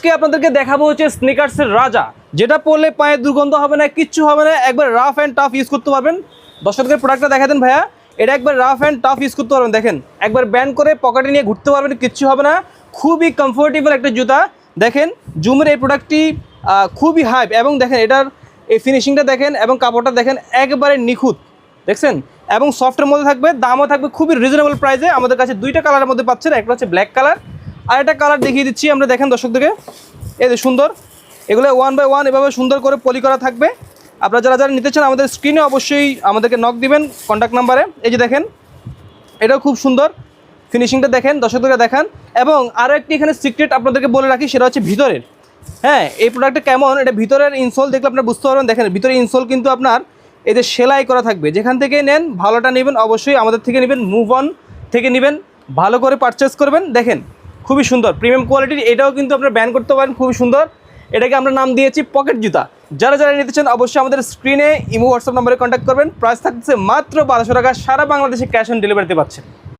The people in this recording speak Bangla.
আজকে আপনাদেরকে দেখাবো হচ্ছে স্নিকার্সের রাজা, যেটা পরলে পায়ে দুর্গন্ধ হবে না, কিচ্ছু হবে না, একবার রাফ অ্যান্ড টাফ ইউজ করতে পারবেন। দর্শকদের প্রোডাক্টটা দেখা দেন ভাইয়া, এটা একবার রাফ অ্যান্ড টাফ ইউজ করতে পারবেন। দেখেন একবার ব্যান্ড করে পকেটে নিয়ে ঘুরতে পারবেন, কিচ্ছু হবে না, খুবই কমফোর্টেবল একটা জুতা। দেখেন জুমের এই প্রোডাক্টটি খুবই হাইপ, এবং দেখেন এটার এই ফিনিশিংটা দেখেন এবং কাপড়টা দেখেন একেবারে নিখুঁত, দেখছেন, এবং সফটের মধ্যে থাকবে, দামও থাকবে খুবই রিজনেবল প্রাইসে। আমাদের কাছে দুইটা কালারের মধ্যে পাচ্ছেন, একটা হচ্ছে ব্ল্যাক কালার আর একটা কালার দেখিয়ে দিচ্ছি আমরা। দেখেন দর্শকদেরকে, এই যে সুন্দর, এগুলো 1 বাই 1 এভাবে সুন্দর করে পলি করা থাকবে। আপনারা যারা যারা নিতে চান আমাদের স্ক্রিনে অবশ্যই আমাদেরকে নক দিবেন কন্ট্যাক্ট নাম্বারে। এই যে দেখেন এটাও খুব সুন্দর, ফিনিশিংটা দেখেন, দর্শকদেরকে দেখান। এবং আরও একটি এখানে সিক্রেট আপনাদেরকে বলে রাখি, সেটা হচ্ছে ভিতরের। হ্যাঁ, এই প্রোডাক্টটা কেমন, এটা ভিতরের ইনসোল দেখলে আপনারা বুঝতে পারবেন। দেখেন ভিতরের ইনসোল কিন্তু আপনার এতে সেলাই করা থাকবে। যেখান থেকে নেন ভালোটা নেবেন, অবশ্যই আমাদের থেকে নেবেন, মুভ অন থেকে নেবেন, ভালো করে পারচেস করবেন। দেখেন খুবই সুন্দর প্রিমিয়াম কোয়ালিটির, এটাও কিন্তু আপনারা ব্যান করতে পারেন, খুবই সুন্দর। এটাকে আমরা নাম দিয়েছি পকেট জুতা। যারা যারা নিতে চান অবশ্যই আমাদের স্ক্রিনে ইমো হোয়াটসঅ্যাপ নম্বরে কন্ট্যাক্ট করবেন। প্রাইস থাকছে মাত্র 1200 টাকা, সারা বাংলাদেশে ক্যাশ অন ডেলিভারিতে পাচ্ছেন।